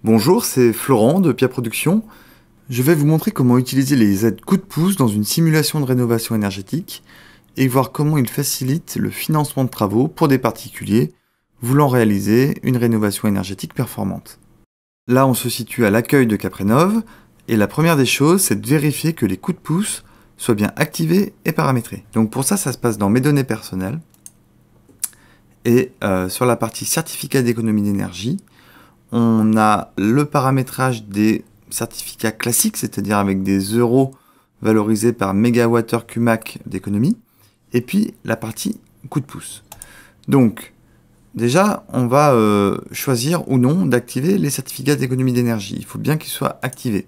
Bonjour, c'est Florent de Pia Production. Je vais vous montrer comment utiliser les aides coup de pouce dans une simulation de rénovation énergétique et voir comment ils facilitent le financement de travaux pour des particuliers voulant réaliser une rénovation énergétique performante. Là, on se situe à l'accueil de Caprénov et la première des choses, c'est de vérifier que les coups de pouce soient bien activés et paramétrés. Donc pour ça, ça se passe dans Mes données personnelles et sur la partie certificat d'économie d'énergie, on a le paramétrage des certificats classiques, c'est-à-dire avec des euros valorisés par mégawattheure Cumac d'économie, et puis la partie coup de pouce. Donc, déjà, on va choisir ou non d'activer les certificats d'économie d'énergie. Il faut bien qu'ils soient activés.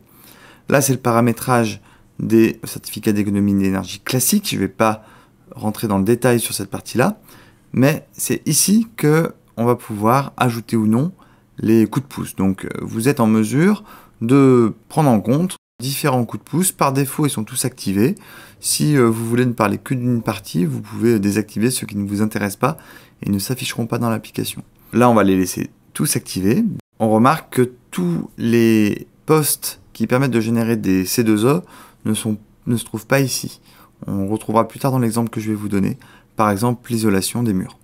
Là, c'est le paramétrage des certificats d'économie d'énergie classiques. Je ne vais pas rentrer dans le détail sur cette partie-là, mais c'est ici qu'on va pouvoir ajouter ou non les coups de pouce. Donc vous êtes en mesure de prendre en compte différents coups de pouce. Par défaut, ils sont tous activés. Si vous voulez ne parler que d'une partie, vous pouvez désactiver ceux qui ne vous intéressent pas et ne s'afficheront pas dans l'application. Là, on va les laisser tous activés. On remarque que tous les postes qui permettent de générer des C2E ne se trouvent pas ici. On retrouvera plus tard dans l'exemple que je vais vous donner, par exemple l'isolation des murs.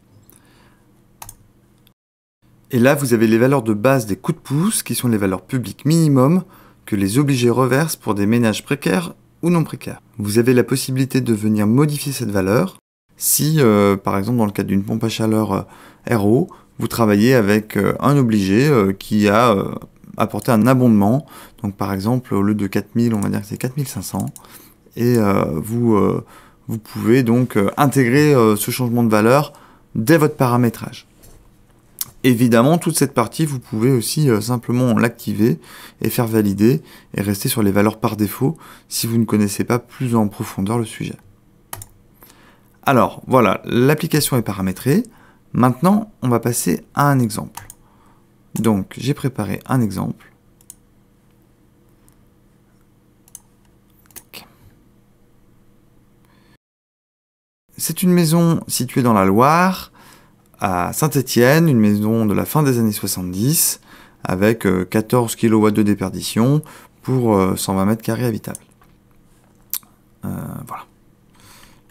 Et là, vous avez les valeurs de base des coups de pouce, qui sont les valeurs publiques minimum que les obligés reversent pour des ménages précaires ou non précaires. Vous avez la possibilité de venir modifier cette valeur si, par exemple, dans le cadre d'une pompe à chaleur RO, vous travaillez avec un obligé qui a apporté un abondement. Donc, par exemple, au lieu de 4000, on va dire que c'est 4500. Et vous pouvez donc intégrer ce changement de valeur dès votre paramétrage. Évidemment, toute cette partie, vous pouvez aussi simplement l'activer et faire valider et rester sur les valeurs par défaut si vous ne connaissez pas plus en profondeur le sujet. Alors, voilà, l'application est paramétrée. Maintenant, on va passer à un exemple. Donc, j'ai préparé un exemple. C'est une maison située dans la Loire, à Saint-Étienne, une maison de la fin des années 70, avec 14 kW de déperdition pour 120 mètres carrés habitables. Voilà.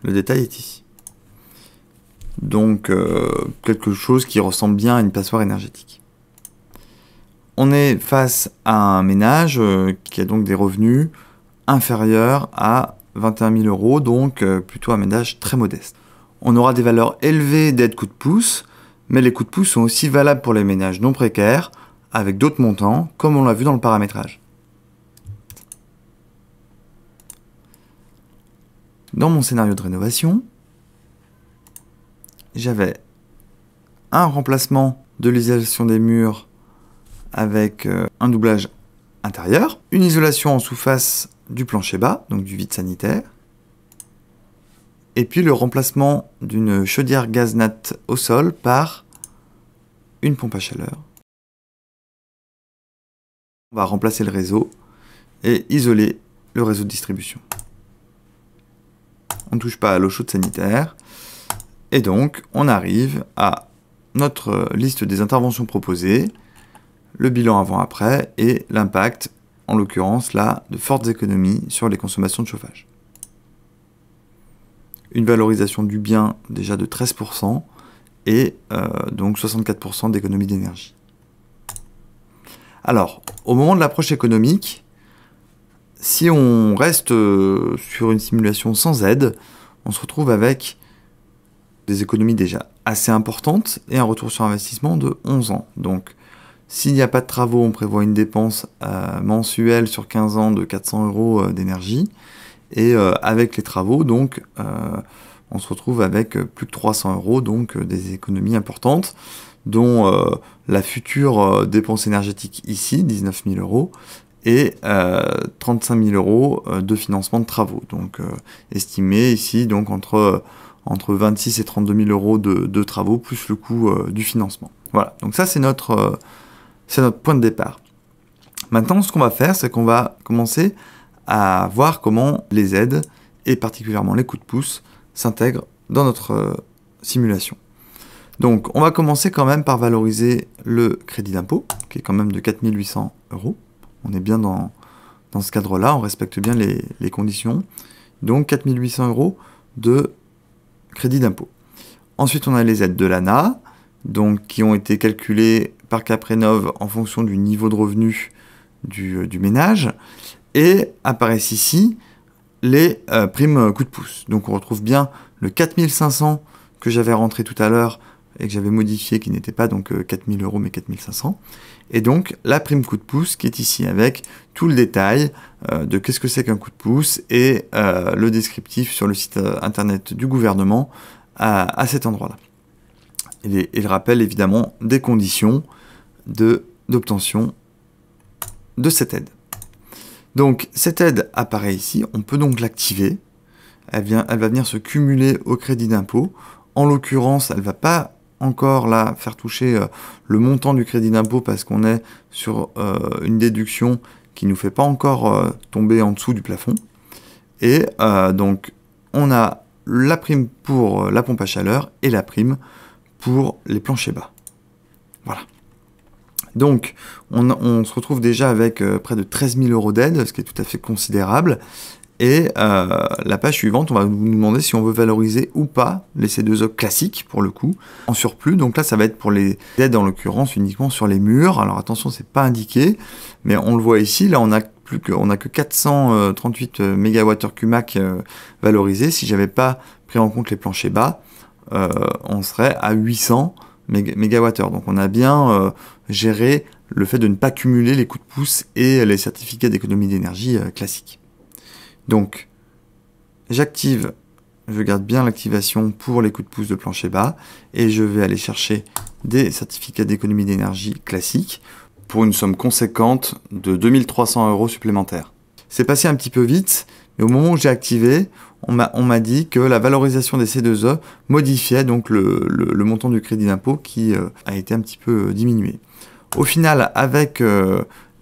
Le détail est ici. Donc, quelque chose qui ressemble bien à une passoire énergétique. On est face à un ménage qui a donc des revenus inférieurs à 21 000 €, donc plutôt un ménage très modeste. On aura des valeurs élevées d'aide coup de pouce, mais les coups de pouce sont aussi valables pour les ménages non précaires, avec d'autres montants, comme on l'a vu dans le paramétrage. Dans mon scénario de rénovation, j'avais un remplacement de l'isolation des murs avec un doublage intérieur, une isolation en sous-face du plancher bas, donc du vide sanitaire, et puis le remplacement d'une chaudière gaz nat au sol par une pompe à chaleur. On va remplacer le réseau et isoler le réseau de distribution. On ne touche pas à l'eau chaude sanitaire. Et donc, on arrive à notre liste des interventions proposées, le bilan avant-après et l'impact, en l'occurrence là, de fortes économies sur les consommations de chauffage. Une valorisation du bien déjà de 13% et donc 64% d'économie d'énergie. Alors, au moment de l'approche économique, si on reste sur une simulation sans aide, on se retrouve avec des économies déjà assez importantes et un retour sur investissement de 11 ans. Donc, s'il n'y a pas de travaux, on prévoit une dépense mensuelle sur 15 ans de 400 € d'énergie. Et avec les travaux, donc, on se retrouve avec plus de 300 €, donc des économies importantes, dont la future dépense énergétique ici, 19 000 €, et 35 000 € de financement de travaux. Donc, estimé ici donc entre 26 et 32 000 € de travaux, plus le coût du financement. Voilà, donc ça c'est notre point de départ. Maintenant, ce qu'on va faire, c'est qu'on va commencer à voir comment les aides, et particulièrement les coups de pouce, s'intègrent dans notre simulation. Donc on va commencer quand même par valoriser le crédit d'impôt, qui est quand même de 4 800 €. On est bien dans ce cadre-là, on respecte bien les conditions. Donc 4 800 € de crédit d'impôt. Ensuite, on a les aides de l'ANA, donc qui ont été calculées par Caprénov en fonction du niveau de revenu du ménage. Et apparaissent ici les primes coup de pouce. Donc on retrouve bien le 4 500 que j'avais rentré tout à l'heure et que j'avais modifié, qui n'était pas donc 4 000 € mais 4 500. Et donc la prime coup de pouce qui est ici avec tout le détail de qu'est-ce que c'est qu'un coup de pouce et le descriptif sur le site internet du gouvernement à cet endroit-là. Et le rappel évidemment des conditions d'obtention de cette aide. Donc cette aide apparaît ici, on peut donc l'activer, elle va venir se cumuler au crédit d'impôt. En l'occurrence, elle ne va pas encore là faire toucher le montant du crédit d'impôt parce qu'on est sur une déduction qui ne nous fait pas encore tomber en dessous du plafond. Et donc on a la prime pour la pompe à chaleur et la prime pour les planchers bas. Voilà. Donc, on se retrouve déjà avec près de 13 000 € d'aide, ce qui est tout à fait considérable. Et la page suivante, on va nous demander si on veut valoriser ou pas les C2E classiques, pour le coup, en surplus. Donc là, ça va être pour les aides, en l'occurrence, uniquement sur les murs. Alors attention, c'est pas indiqué, mais on le voit ici. Là, on n'a que 438 MWh CUMAC valorisés. Si j'avais pas pris en compte les planchers bas, on serait à 800 MWh. Donc on a bien géré le fait de ne pas cumuler les coups de pouce et les certificats d'économie d'énergie classiques. Donc je garde bien l'activation pour les coups de pouce de plancher bas et je vais aller chercher des certificats d'économie d'énergie classiques pour une somme conséquente de 2300 € supplémentaires. C'est passé un petit peu vite, mais au moment où j'ai activé, on m'a dit que la valorisation des C2E modifiait donc le montant du crédit d'impôt qui a été un petit peu diminué. Au final, avec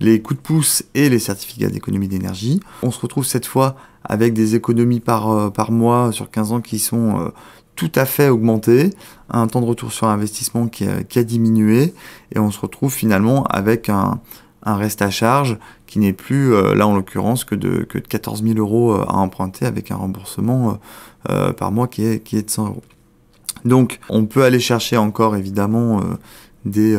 les coups de pouce et les certificats d'économie d'énergie, on se retrouve cette fois avec des économies par mois sur 15 ans qui sont tout à fait augmentées, un temps de retour sur investissement qui a diminué, et on se retrouve finalement avec un reste à charge qui n'est plus, là en l'occurrence, que de 14 000 € à emprunter avec un remboursement par mois qui est de 100 €. Donc on peut aller chercher encore évidemment des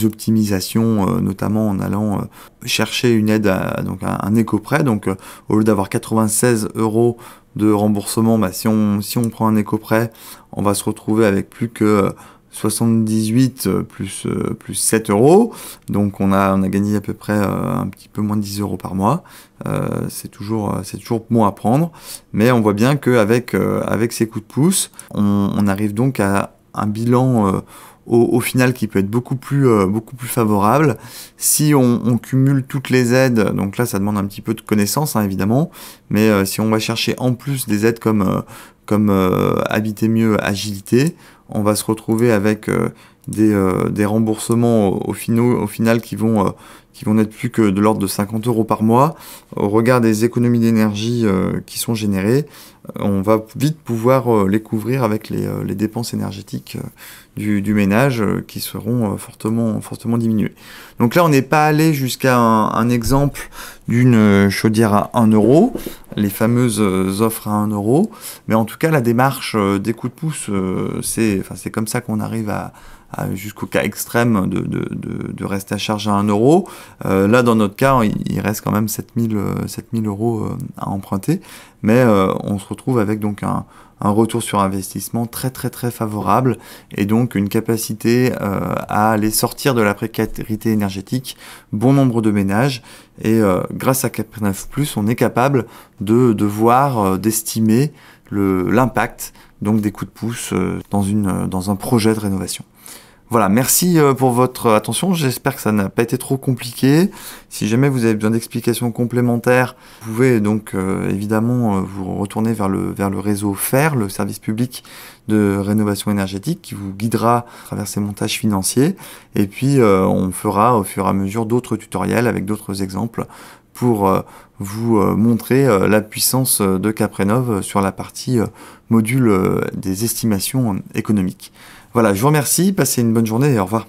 optimisations, notamment en allant chercher une aide, donc un éco-prêt. Donc au lieu d'avoir 96 € de remboursement, si on prend un éco-prêt, on va se retrouver avec plus que 78 plus 7 €. Donc on a gagné à peu près un petit peu moins de 10 € par mois. C'est toujours bon à prendre, mais on voit bien qu'avec ces coups de pouce, on arrive donc à un bilan au final qui peut être beaucoup plus favorable. Si on cumule toutes les aides, donc là ça demande un petit peu de connaissance évidemment, mais si on va chercher en plus des aides comme Habiter mieux, Agilité, on va se retrouver avec des remboursements au final qui vont n'être plus que de l'ordre de 50 € par mois. Au regard des économies d'énergie qui sont générées, on va vite pouvoir les couvrir avec les dépenses énergétiques du ménage qui seront fortement diminuées. Donc là, on n'est pas allé jusqu'à un exemple d'une chaudière à 1 €, les fameuses offres à 1 €, mais en tout cas, la démarche des coups de pouce, c'est comme ça qu'on arrive jusqu'au cas extrême de reste à charge à 1 €. Là, dans notre cas, il reste quand même 7 000 € à emprunter, mais on se retrouve avec donc un retour sur investissement très favorable et donc une capacité à aller sortir de la précarité énergétique bon nombre de ménages. Et grâce à Caprénov+, on est capable de voir, d'estimer l'impact donc des coups de pouce dans un projet de rénovation. Voilà, merci pour votre attention, j'espère que ça n'a pas été trop compliqué. Si jamais vous avez besoin d'explications complémentaires, vous pouvez donc évidemment vous retourner vers le réseau FER, le service public de rénovation énergétique, qui vous guidera à travers ces montages financiers. Et puis on fera au fur et à mesure d'autres tutoriels avec d'autres exemples pour vous montrer la puissance de Caprénov sur la partie module des estimations économiques. Voilà, je vous remercie, passez une bonne journée et au revoir.